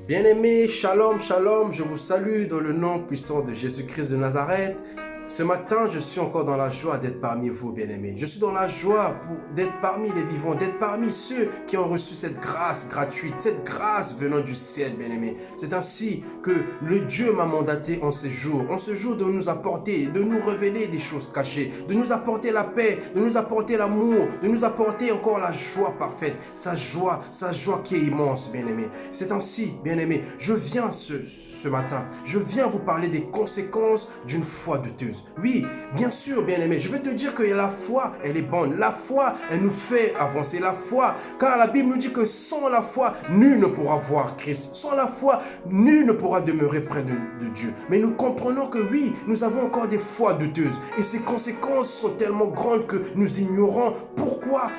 Bien-aimés, shalom, shalom, je vous salue dans le nom puissant de Jésus-Christ de Nazareth. Ce matin, je suis encore dans la joie d'être parmi vous, bien-aimés. Je suis dans la joie d'être parmi les vivants, d'être parmi ceux qui ont reçu cette grâce gratuite, cette grâce venant du ciel, bien-aimés. C'est ainsi que le Dieu m'a mandaté en ce jour de nous apporter, de nous révéler des choses cachées, de nous apporter la paix, de nous apporter l'amour, de nous apporter encore la joie parfaite, sa joie qui est immense, bien-aimés. C'est ainsi, bien-aimés, je viens ce matin, je viens vous parler des conséquences d'une foi douteuse. Oui, bien sûr, bien-aimé, je vais te dire que la foi, elle est bonne. La foi, elle nous fait avancer. La foi, car la Bible nous dit que sans la foi, nul ne pourra voir Christ. Sans la foi, nul ne pourra demeurer près de Dieu. Mais nous comprenons que oui, nous avons encore des foi douteuses. Et ces conséquences sont tellement grandes que nous ignorons pourquoi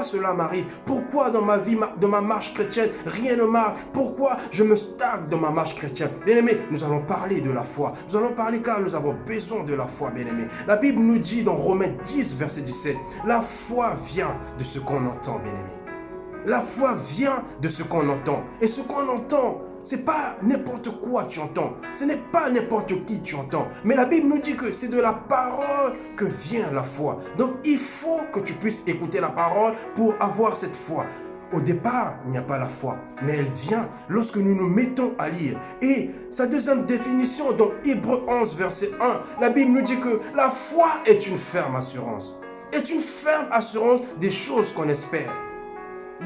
cela m'arrive. Pourquoi dans ma vie, dans ma marche chrétienne, rien ne marche. Pourquoi je me stagne dans ma marche chrétienne. Bien-aimé, nous allons parler de la foi. Nous allons parler car nous avons besoin de la foi, bien-aimé. La Bible nous dit dans Romains 10, verset 17, la foi vient de ce qu'on entend, bien-aimé. La foi vient de ce qu'on entend. Et ce qu'on entend, c'est pas n'importe quoi tu entends. Ce n'est pas n'importe qui tu entends. Mais la Bible nous dit que c'est de la parole que vient la foi. Donc il faut que tu puisses écouter la parole pour avoir cette foi. Au départ, il n'y a pas la foi, mais elle vient lorsque nous nous mettons à lire. Et sa deuxième définition, dans Hébreux 11, verset 1, la Bible nous dit que la foi est une ferme assurance. Est une ferme assurance des choses qu'on espère.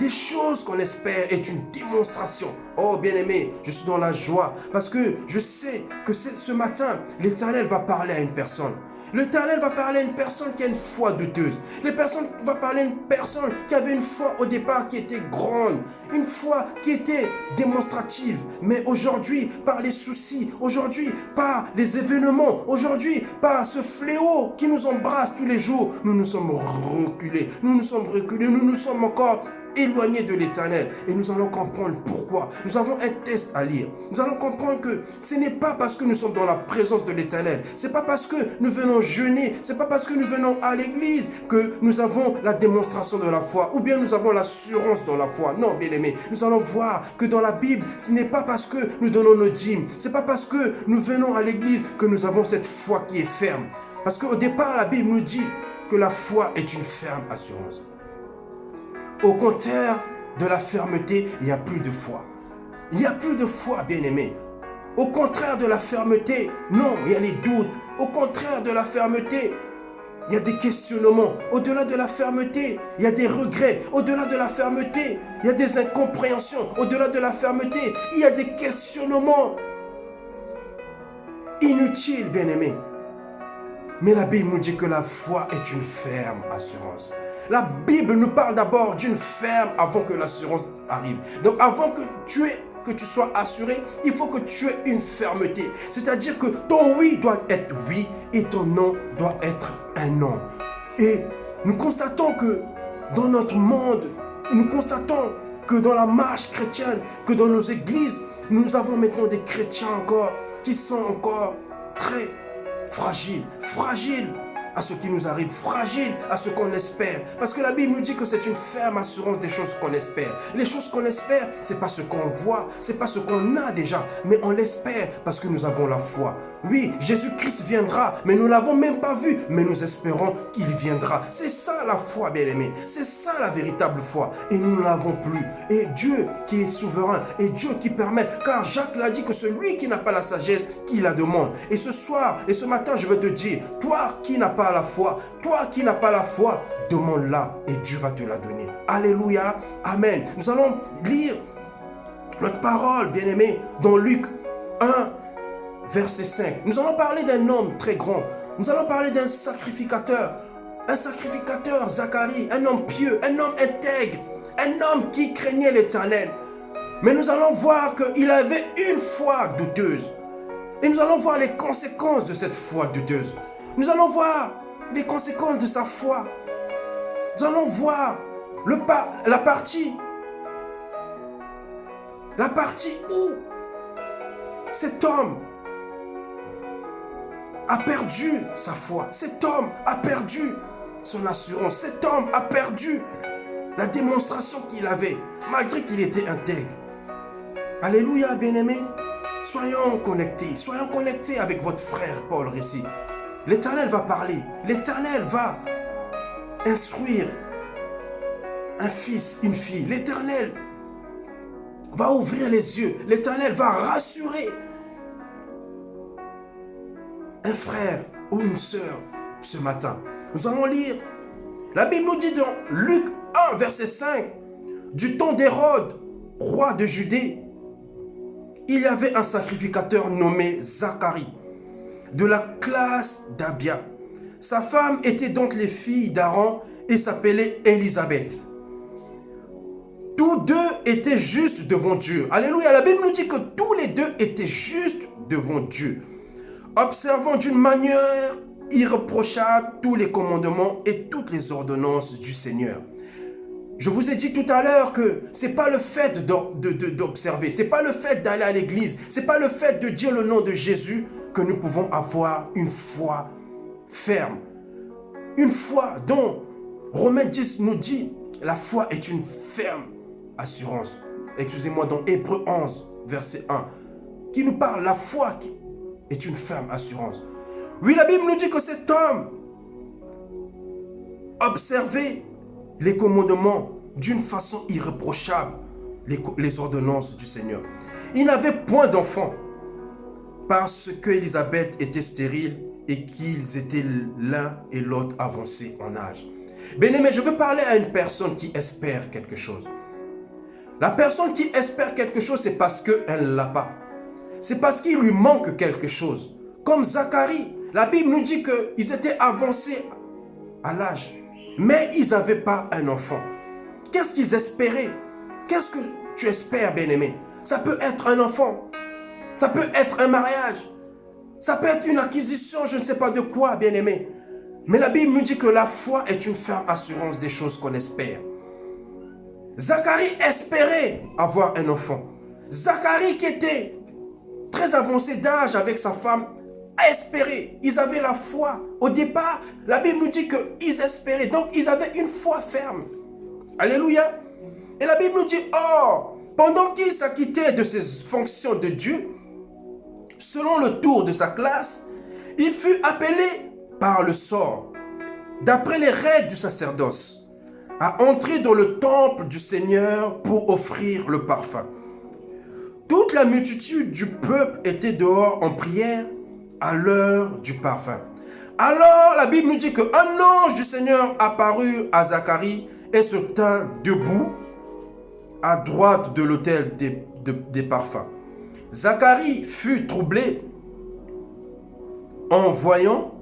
Des choses qu'on espère est une démonstration. Oh bien-aimé, je suis dans la joie parce que je sais que ce matin, l'Éternel va parler à une personne. L'Éternel va parler à une personne qui a une foi douteuse. L'Éternel va parler à une personne qui avait une foi au départ qui était grande. Une foi qui était démonstrative. Mais aujourd'hui, par les soucis, aujourd'hui, par les événements, aujourd'hui, par ce fléau qui nous embrasse tous les jours, nous nous sommes reculés. Nous nous sommes encore éloignés de l'Éternel. Et nous allons comprendre pourquoi. Nous avons un test à lire. Nous allons comprendre que ce n'est pas parce que nous sommes dans la présence de l'Éternel. Ce n'est pas parce que nous venons jeûner. Ce n'est pas parce que nous venons à l'église que nous avons la démonstration de la foi. Ou bien nous avons l'assurance dans la foi. Non, bien aimé. Nous allons voir que dans la Bible, ce n'est pas parce que nous donnons nos dîmes. Ce n'est pas parce que nous venons à l'église que nous avons cette foi qui est ferme. Parce qu'au départ, la Bible nous dit que la foi est une ferme assurance. Au contraire de la fermeté, il n'y a plus de foi. Il n'y a plus de foi, bien-aimé. Au contraire de la fermeté, non, il y a les doutes. Au contraire de la fermeté, il y a des questionnements. Au-delà de la fermeté, il y a des regrets. Au-delà de la fermeté, il y a des incompréhensions. Au-delà de la fermeté, il y a des questionnements inutiles, bien-aimé. Mais la Bible nous dit que la foi est une ferme assurance. La Bible nous parle d'abord d'une ferme avant que l'assurance arrive. Donc avant que tu sois assuré, il faut que tu aies une fermeté. C'est-à-dire que ton oui doit être oui et ton non doit être un non. Et nous constatons que dans notre monde, nous constatons que dans la marche chrétienne, que dans nos églises, nous avons maintenant des chrétiens encore qui sont encore très fragiles à ce qui nous arrive, fragile à ce qu'on espère. Parce que la Bible nous dit que c'est une ferme assurance des choses qu'on espère. Les choses qu'on espère, ce n'est pas ce qu'on voit, ce n'est pas ce qu'on a déjà, mais on l'espère parce que nous avons la foi. Oui, Jésus-Christ viendra, mais nous ne l'avons même pas vu, mais nous espérons qu'il viendra. C'est ça la foi, bien-aimé. C'est ça la véritable foi. Et nous ne l'avons plus. Et Dieu qui est souverain, et Dieu qui permet, car Jacques l'a dit que celui qui n'a pas la sagesse, qu'il la demande. Et ce soir, et ce matin, je veux te dire, toi qui n'as pas la foi, demande-la et Dieu va te la donner. Alléluia, amen. Nous allons lire notre parole, bien-aimé, dans Luc 1, verset 5. Nous allons parler d'un homme très grand. Nous allons parler d'un sacrificateur. Un sacrificateur, Zacharie, un homme pieux, un homme intègre, un homme qui craignait l'Éternel. Mais nous allons voir qu'il avait une foi douteuse. Et nous allons voir les conséquences de cette foi douteuse. Nous allons voir les conséquences de sa foi. Nous allons voir la partie où cet homme a perdu sa foi. Cet homme a perdu son assurance. Cet homme a perdu la démonstration qu'il avait, malgré qu'il était intègre. Alléluia, bien-aimés. Soyons connectés avec votre frère Paul ici. L'Éternel va parler, l'Éternel va instruire un fils, une fille. L'Éternel va ouvrir les yeux, l'Éternel va rassurer un frère ou une sœur ce matin. Nous allons lire, la Bible nous dit dans Luc 1, verset 5, du temps d'Hérode, roi de Judée, il y avait un sacrificateur nommé Zacharie, de la classe d'Abia. Sa femme était donc les filles d'Aaron et s'appelait Élisabeth. Tous deux étaient justes devant Dieu. Alléluia, la Bible nous dit que tous les deux étaient justes devant Dieu, observant d'une manière irréprochable tous les commandements et toutes les ordonnances du Seigneur. Je vous ai dit tout à l'heure que ce n'est pas le fait d'observer, ce n'est pas le fait d'aller à l'église, ce n'est pas le fait de dire le nom de Jésus que nous pouvons avoir une foi ferme. Une foi dont Romains 10 nous dit, la foi est une ferme assurance. Excusez-moi, dans Hébreux 11, verset 1, qui nous parle, la foi est une ferme assurance. Oui, la Bible nous dit que cet homme observait les commandements d'une façon irréprochable, les ordonnances du Seigneur. Il n'avait point d'enfant parce qu'Élisabeth était stérile et qu'ils étaient l'un et l'autre avancés en âge. Bien-aimé, je veux parler à une personne qui espère quelque chose. La personne qui espère quelque chose, c'est parce qu'elle ne l'a pas. C'est parce qu'il lui manque quelque chose. Comme Zacharie, la Bible nous dit qu'ils étaient avancés à l'âge, mais ils n'avaient pas un enfant. Qu'est-ce qu'ils espéraient? Qu'est-ce que tu espères, bien-aimé? Ça peut être un enfant, ça peut être un mariage, ça peut être une acquisition, je ne sais pas de quoi, bien-aimé. Mais la Bible nous dit que la foi est une ferme assurance des choses qu'on espère. Zacharie espérait avoir un enfant. Zacharie, qui était très avancé d'âge avec sa femme, a espéré. Ils avaient la foi. Au départ, la Bible nous dit qu'ils espéraient. Donc, ils avaient une foi ferme. Alléluia. Et la Bible nous dit, oh, pendant qu'il s'acquittait de ses fonctions de Dieu, selon le tour de sa classe, il fut appelé par le sort, d'après les règles du sacerdoce, à entrer dans le temple du Seigneur pour offrir le parfum. Toute la multitude du peuple était dehors en prière à l'heure du parfum. Alors la Bible nous dit qu'un ange du Seigneur apparut à Zacharie et se tint debout à droite de l'autel des parfums. Zacharie fut troublé en voyant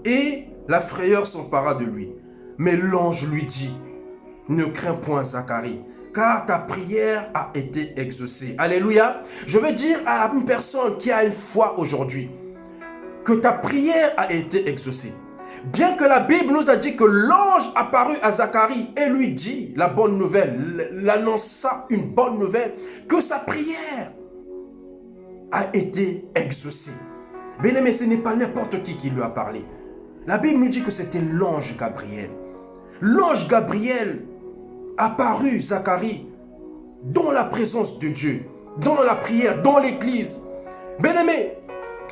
et la frayeur s'empara de lui. Mais l'ange lui dit, ne crains point Zacharie, car ta prière a été exaucée. Alléluia. Je veux dire à une personne qui a une foi aujourd'hui que ta prière a été exaucée. Bien que la Bible nous a dit que l'ange apparut à Zacharie et lui dit la bonne nouvelle, l'annonça une bonne nouvelle, que sa prière a été exaucée. Bien-aimé, ce n'est pas n'importe qui lui a parlé. La Bible nous dit que c'était l'ange Gabriel. L'ange Gabriel apparut Zacharie dans la présence de Dieu, dans la prière, dans l'église. Bien-aimé,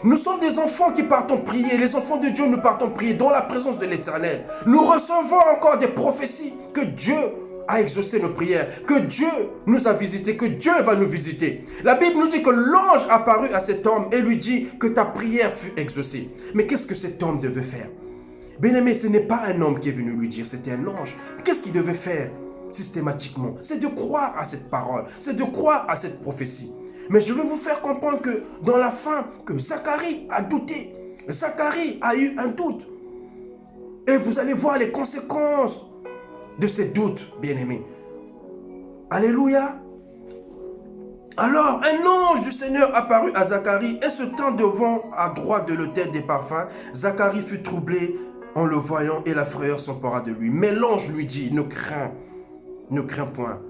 nous sommes des enfants qui partons prier. Les enfants de Dieu, nous partons prier dans la présence de l'Éternel. Nous recevons encore des prophéties que Dieu a exaucé nos prières, que Dieu nous a visités, que Dieu va nous visiter. La Bible nous dit que l'ange apparut à cet homme et lui dit que ta prière fut exaucée. Mais qu'est-ce que cet homme devait faire? Bien-aimé, ce n'est pas un homme qui est venu lui dire, c'était un ange. Qu'est-ce qu'il devait faire systématiquement? C'est de croire à cette parole, c'est de croire à cette prophétie. Mais je vais vous faire comprendre que dans la fin, que Zacharie a douté. Zacharie a eu un doute. Et vous allez voir les conséquences de ces doutes, bien-aimés. Alléluia. Alors, un ange du Seigneur apparut à Zacharie et se tint devant à droite de l'autel des parfums. Zacharie fut troublé en le voyant et la frayeur s'empara de lui. Mais l'ange lui dit, ne crains point,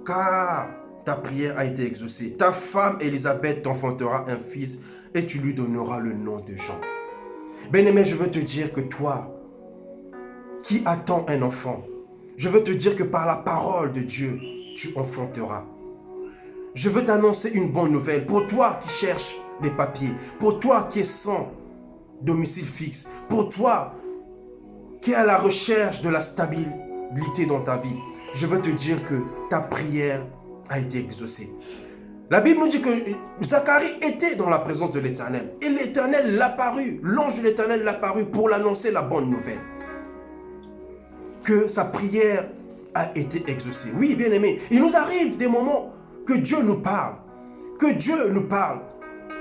car ta prière a été exaucée. Ta femme Élisabeth t'enfantera un fils et tu lui donneras le nom de Jean. Bien-aimé, je veux te dire que toi, qui attends un enfant, je veux te dire que par la parole de Dieu, tu enfanteras. je veux t'annoncer une bonne nouvelle. Pour toi qui cherches des papiers, pour toi qui es sans domicile fixe, pour toi qui es à la recherche de la stabilité dans ta vie, je veux te dire que ta prière a été exaucée. La Bible nous dit que Zacharie était dans la présence de l'Éternel. Et l'Éternel l'apparut, l'ange de l'Éternel l'apparut pour l'annoncer la bonne nouvelle. Que sa prière a été exaucée. Oui, bien aimé, il nous arrive des moments que Dieu nous parle. Que Dieu nous parle.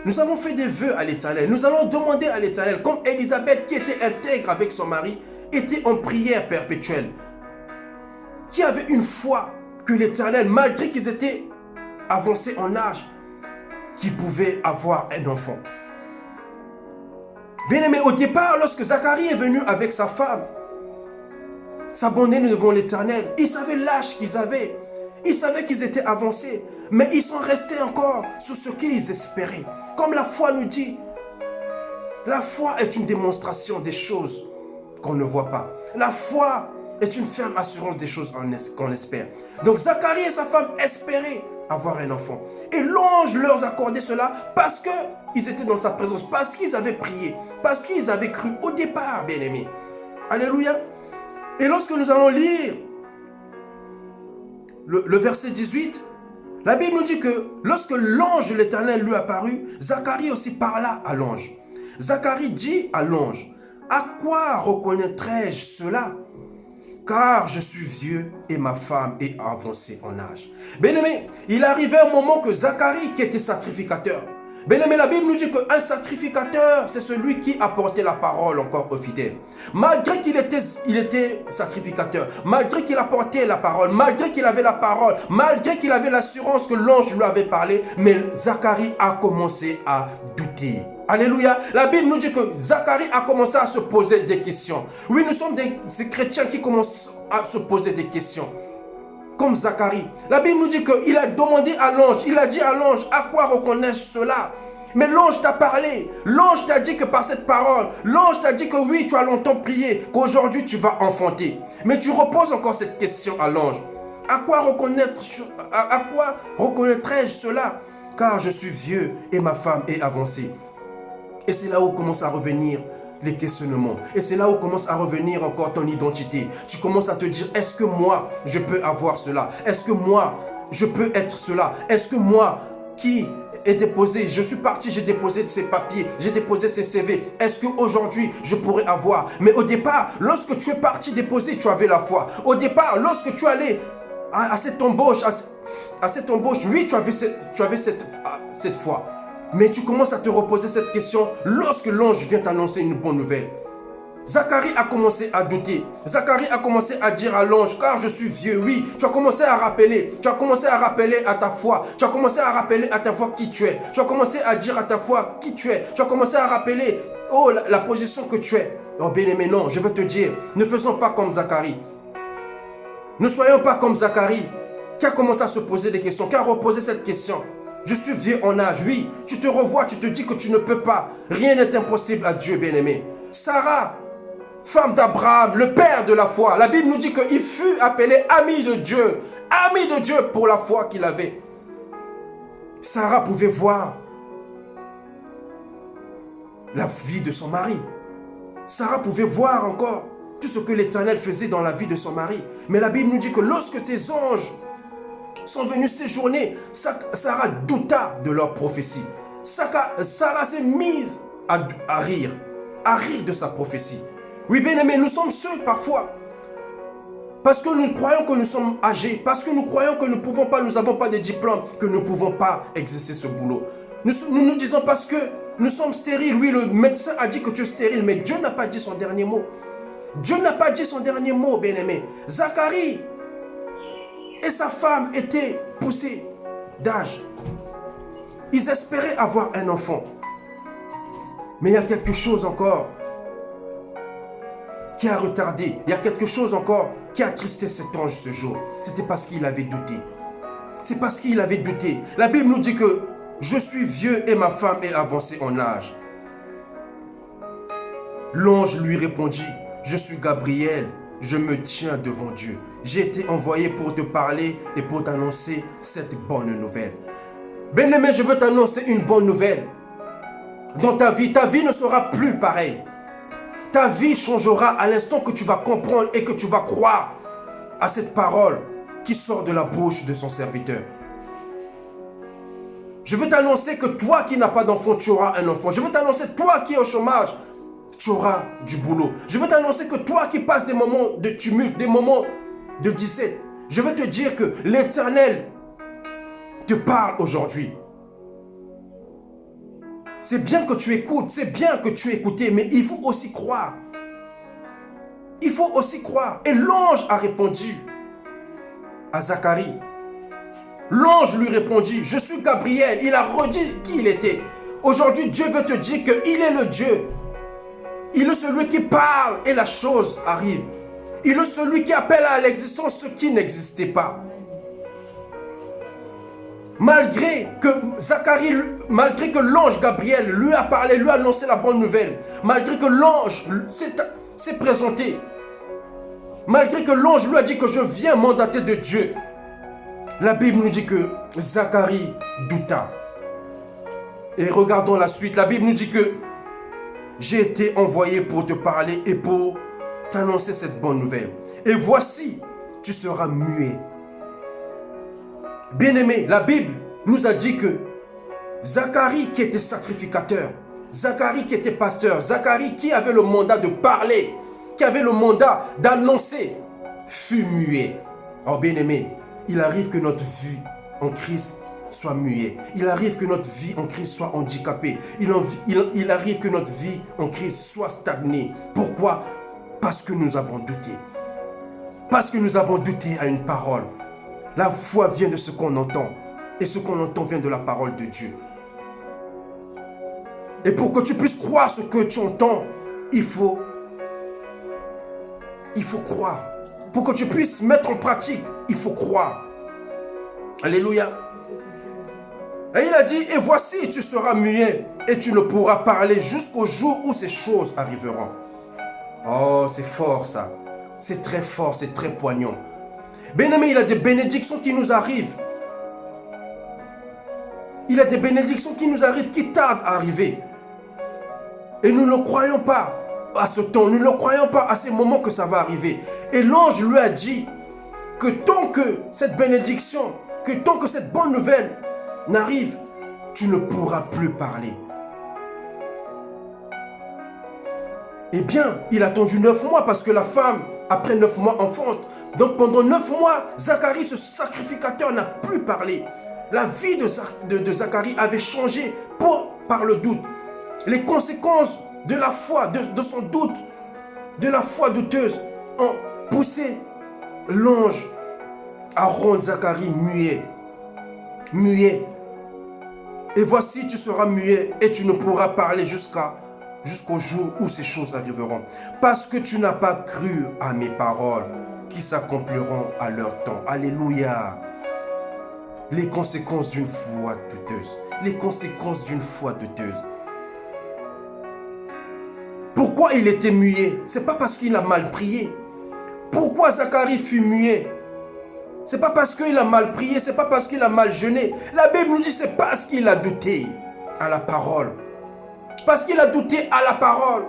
Nous avons fait des vœux à l'Éternel. Nous allons demander à l'Éternel, comme Élisabeth qui était intègre avec son mari, était en prière perpétuelle. Qui avait une foi que l'Éternel, malgré qu'ils étaient avancés en âge, qui pouvaient avoir un enfant. Bien aimé, au départ, lorsque Zacharie est venu avec sa femme, s'abandonner devant l'Éternel, ils savaient l'âge qu'ils avaient. Ils savaient qu'ils étaient avancés. Mais ils sont restés encore sur ce qu'ils espéraient. Comme la foi nous dit, la foi est une démonstration des choses qu'on ne voit pas. La foi est une ferme assurance des choses qu'on espère. Donc Zacharie et sa femme espéraient avoir un enfant. Et l'ange leur accordait cela parce qu'ils étaient dans sa présence, parce qu'ils avaient prié, parce qu'ils avaient cru au départ, bien-aimés. Alléluia. Et lorsque nous allons lire le verset 18, la Bible nous dit que lorsque l'ange de l'Éternel lui apparut, Zacharie aussi parla à l'ange. Zacharie dit à l'ange, « À quoi reconnaîtrai-je cela ? Car je suis vieux et ma femme est avancée en âge. » Bien-aimé, il arrivait un moment que Zacharie, qui était sacrificateur, bien-aimé, la Bible nous dit qu'un sacrificateur, c'est celui qui apportait la parole encore aux fidèles. Malgré qu'il était sacrificateur, malgré qu'il apportait la parole, malgré qu'il avait la parole, malgré qu'il avait l'assurance que l'ange lui avait parlé, mais Zacharie a commencé à douter. Alléluia. La Bible nous dit que Zacharie a commencé à se poser des questions. Oui, nous sommes ces chrétiens qui commencent à se poser des questions. Comme Zacharie. La Bible nous dit qu'il a demandé à l'ange, il a dit à l'ange, à quoi reconnais-je cela? Mais l'ange t'a parlé, l'ange t'a dit que par cette parole, l'ange t'a dit que oui, tu as longtemps prié, qu'aujourd'hui tu vas enfanter. Mais tu reposes encore cette question à l'ange. À quoi reconnaîtrai-je cela? Car je suis vieux et ma femme est avancée. Et c'est là où commence à revenir les questionnements. Et c'est là où commence à revenir encore ton identité. Tu commences à te dire, est-ce que moi, je peux avoir cela? Est-ce que moi, je peux être cela? Est-ce que moi, qui ai déposé, je suis parti, j'ai déposé ces papiers, j'ai déposé ces CV. Est-ce qu'aujourd'hui, je pourrais avoir? Mais au départ, lorsque tu es parti déposer, tu avais la foi. Au départ, lorsque tu allais à cette embauche, oui, tu avais cette foi. Mais tu commences à te reposer cette question lorsque l'ange vient t'annoncer une bonne nouvelle. Zacharie a commencé à douter. Zacharie a commencé à dire à l'ange, car je suis vieux. Oui, tu as commencé à rappeler. Tu as commencé à rappeler à ta foi. Tu as commencé à rappeler à ta foi qui tu es. Tu as commencé à dire à ta foi qui tu es. Tu as commencé à rappeler, oh, la position que tu es. Oh, bien-aimé, non, je veux te dire, ne faisons pas comme Zacharie. Ne soyons pas comme Zacharie, qui a commencé à se poser des questions, qui a reposé cette question. Je suis vieux en âge, oui. Tu te revois, tu te dis que tu ne peux pas. Rien n'est impossible à Dieu, bien-aimé. Sarah, femme d'Abraham, le père de la foi. La Bible nous dit qu'il fut appelé ami de Dieu. Ami de Dieu pour la foi qu'il avait. Sarah pouvait voir la vie de son mari. Sarah pouvait voir encore tout ce que l'Éternel faisait dans la vie de son mari. Mais la Bible nous dit que lorsque ces anges sont venus séjourner, Sarah douta de leur prophétie. Sarah s'est mise à rire de sa prophétie. Oui, bien aimé, nous sommes seuls parfois. Parce que nous croyons que nous sommes âgés, parce que nous croyons que nous ne pouvons pas, nous n'avons pas de diplôme, que nous ne pouvons pas exercer ce boulot. Nous disons parce que nous sommes stériles. Oui, le médecin a dit que tu es stérile, mais Dieu n'a pas dit son dernier mot. Dieu n'a pas dit son dernier mot, bien aimé. Zacharie et sa femme étaient poussés d'âge. Ils espéraient avoir un enfant. Mais il y a quelque chose encore qui a retardé. Il y a quelque chose encore qui a attristé cet ange ce jour. C'était parce qu'il avait douté. C'est parce qu'il avait douté. La Bible nous dit que je suis vieux et ma femme est avancée en âge. L'ange lui répondit, je suis Gabriel, je me tiens devant Dieu. J'ai été envoyé pour te parler et pour t'annoncer cette bonne nouvelle. Bien-aimé, je veux t'annoncer une bonne nouvelle. Dans ta vie ne sera plus pareille. Ta vie changera à l'instant que tu vas comprendre et que tu vas croire à cette parole qui sort de la bouche de son serviteur. Je veux t'annoncer que toi qui n'as pas d'enfant, tu auras un enfant. Je veux t'annoncer, toi qui es au chômage, tu auras du boulot. Je veux t'annoncer que toi qui passes des moments de tumulte, des moments de disette, je veux te dire que l'Éternel te parle aujourd'hui. C'est bien que tu écoutes, c'est bien que tu écoutes, mais il faut aussi croire. Il faut aussi croire. Et l'ange a répondu à Zacharie. L'ange lui répondit, je suis Gabriel. Il a redit qui il était. Aujourd'hui, Dieu veut te dire qu'il est le Dieu. Il est celui qui parle et la chose arrive. Il est celui qui appelle à l'existence ce qui n'existait pas. Malgré que l'ange Gabriel lui a parlé, lui a annoncé la bonne nouvelle, malgré que l'ange s'est présenté, malgré que l'ange lui a dit que je viens mandaté de Dieu, la Bible nous dit que Zacharie douta. Et regardons la suite. La Bible nous dit que j'ai été envoyé pour te parler et pour t'annoncer cette bonne nouvelle. Et voici, tu seras muet. Bien-aimé, la Bible nous a dit que Zacharie qui était sacrificateur, Zacharie qui était pasteur, Zacharie qui avait le mandat de parler, qui avait le mandat d'annoncer, fut muet. Oh bien-aimé, il arrive que notre vie en Christ soit muet. Il arrive que notre vie en Christ soit handicapée. Il arrive que notre vie en Christ soit stagnée. Pourquoi? Parce que nous avons douté. Parce que nous avons douté à une parole. La foi vient de ce qu'on entend. Et ce qu'on entend vient de la parole de Dieu. Et pour que tu puisses croire ce que tu entends, il faut croire. Pour que tu puisses mettre en pratique, il faut croire. Alléluia. Et il a dit, et voici, tu seras muet et tu ne pourras parler jusqu'au jour où ces choses arriveront. Oh, c'est fort ça. C'est très fort, c'est très poignant. Bien-aimé, il y a des bénédictions qui nous arrivent. Il y a des bénédictions qui nous arrivent, qui tardent à arriver. Et nous ne croyons pas à ce temps, nous ne croyons pas à ces moments que ça va arriver. Et l'ange lui a dit que tant que cette bénédiction, que tant que cette bonne nouvelle n'arrive, tu ne pourras plus parler. Eh bien, il a attendu 9 mois parce que la femme, après 9 mois, enfante. Donc pendant 9 mois, Zacharie, ce sacrificateur, n'a plus parlé. La vie de Zacharie avait changé par le doute. Les conséquences de la foi, de son doute, de la foi douteuse, ont poussé l'ange à rendre Zacharie muet. Muet. Et voici, tu seras muet et tu ne pourras parler jusqu'au jour où ces choses arriveront. Parce que tu n'as pas cru à mes paroles qui s'accompliront à leur temps. Alléluia. Les conséquences d'une foi douteuse. Les conséquences d'une foi douteuse. Pourquoi il était muet? Ce n'est pas parce qu'il a mal prié. Pourquoi Zacharie fut muet? Ce n'est pas parce qu'il a mal prié, ce n'est pas parce qu'il a mal jeûné. La Bible nous dit que c'est parce qu'il a douté à la parole. Parce qu'il a douté à la parole.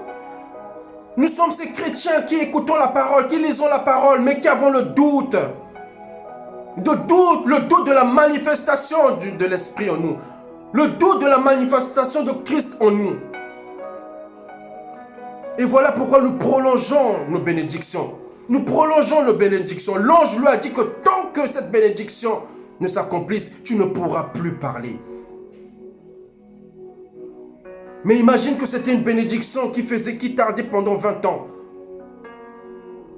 Nous sommes ces chrétiens qui écoutons la parole, qui lisons la parole, mais qui avons le doute. Le doute de la manifestation de l'Esprit en nous. Le doute de la manifestation de Christ en nous. Et voilà pourquoi nous prolongeons nos bénédictions. Nous prolongeons nos bénédictions. L'ange lui a dit que tant que cette bénédiction ne s'accomplisse, tu ne pourras plus parler. Mais imagine que c'était une bénédiction qui tardait pendant 20 ans.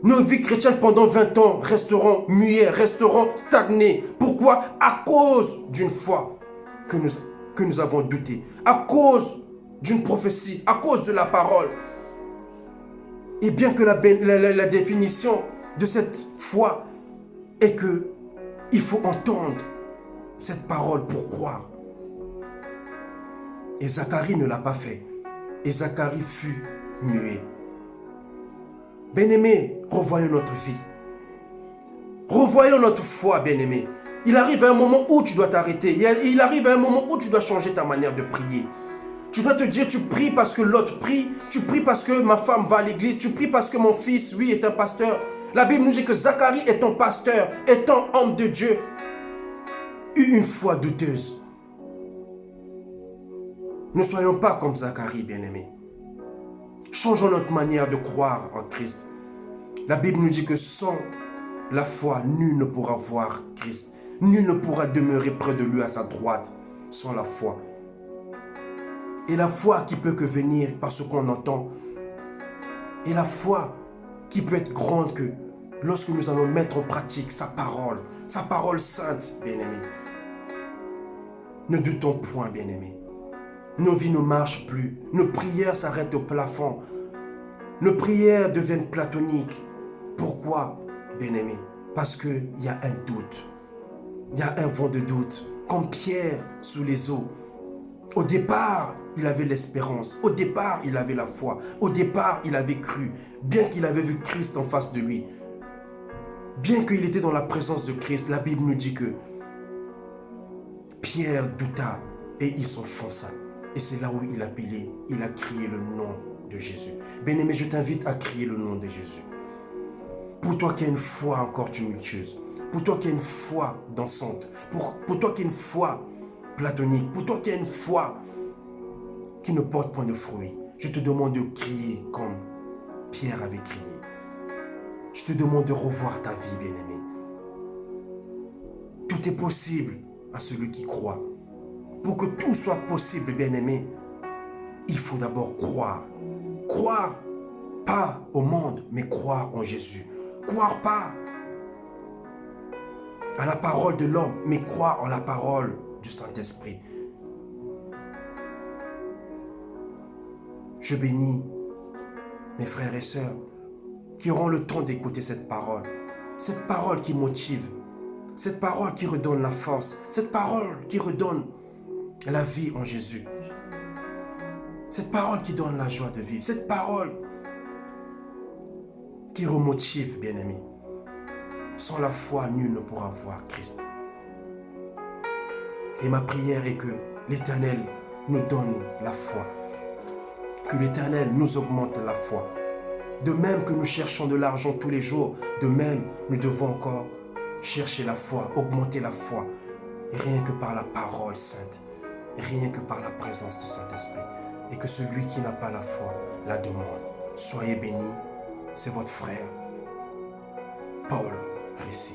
Nos vies chrétiennes pendant 20 ans resteront muets, resteront stagnées. Pourquoi? À cause d'une foi que nous avons douté. À cause d'une prophétie, à cause de la parole. Et bien que la définition de cette foi est que il faut entendre cette parole pour croire. Et Zacharie ne l'a pas fait. Et Zacharie fut muet. Bien-aimés, revoyons notre vie. Revoyons notre foi, bien-aimés. Il arrive à un moment où tu dois t'arrêter. Il arrive à un moment où tu dois changer ta manière de prier. Tu dois te dire, tu pries parce que l'autre prie. Tu pries parce que ma femme va à l'église. Tu pries parce que mon fils, oui, est un pasteur. La Bible nous dit que Zacharie étant pasteur, étant homme de Dieu, eut une foi douteuse. Ne soyons pas comme Zacharie, bien-aimés. Changeons notre manière de croire en Christ. La Bible nous dit que sans la foi, nul ne pourra voir Christ. Nul ne pourra demeurer près de lui à sa droite sans la foi. Et la foi qui peut que venir par ce qu'on entend. Et la foi qui peut être grande que lorsque nous allons mettre en pratique sa parole sainte, bien-aimés. Ne doutons point, bien-aimés. Nos vies ne marchent plus. Nos prières s'arrêtent au plafond. Nos prières deviennent platoniques. Pourquoi, bien-aimés? Parce qu'il y a un doute. Il y a un vent de doute. Comme Pierre sous les eaux. Au départ, il avait l'espérance. Au départ, il avait la foi. Au départ, il avait cru. Bien qu'il avait vu Christ en face de lui. Bien qu'il était dans la présence de Christ, la Bible nous dit que Pierre douta et il s'enfonça. Et c'est là où il a crié le nom de Jésus. Bien-aimé, je t'invite à crier le nom de Jésus. Pour toi qui as une foi encore tumultueuse, pour toi qui as une foi dansante, pour toi qui as une foi platonique, pour toi qui as une foi qui ne porte point de fruits, je te demande de crier comme Pierre avait crié. Je te demande de revoir ta vie, bien-aimé. Tout est possible à celui qui croit. Pour que tout soit possible, bien-aimé, il faut d'abord croire. Croire, pas au monde, mais croire en Jésus. Croire pas à la parole de l'homme, mais croire en la parole du Saint-Esprit. Je bénis mes frères et sœurs qui auront le temps d'écouter cette parole qui motive, cette parole qui redonne la force, cette parole qui redonne la vie en Jésus, cette parole qui donne la joie de vivre, cette parole qui remotive, bien-aimé. Sans la foi, nul ne pourra voir Christ. Et ma prière est que l'Éternel nous donne la foi, que l'Éternel nous augmente la foi. De même que nous cherchons de l'argent tous les jours, de même nous devons encore chercher la foi, augmenter la foi. Et rien que par la parole sainte, rien que par la présence du Saint-Esprit. Et que celui qui n'a pas la foi la demande. Soyez bénis, c'est votre frère Paul Récy.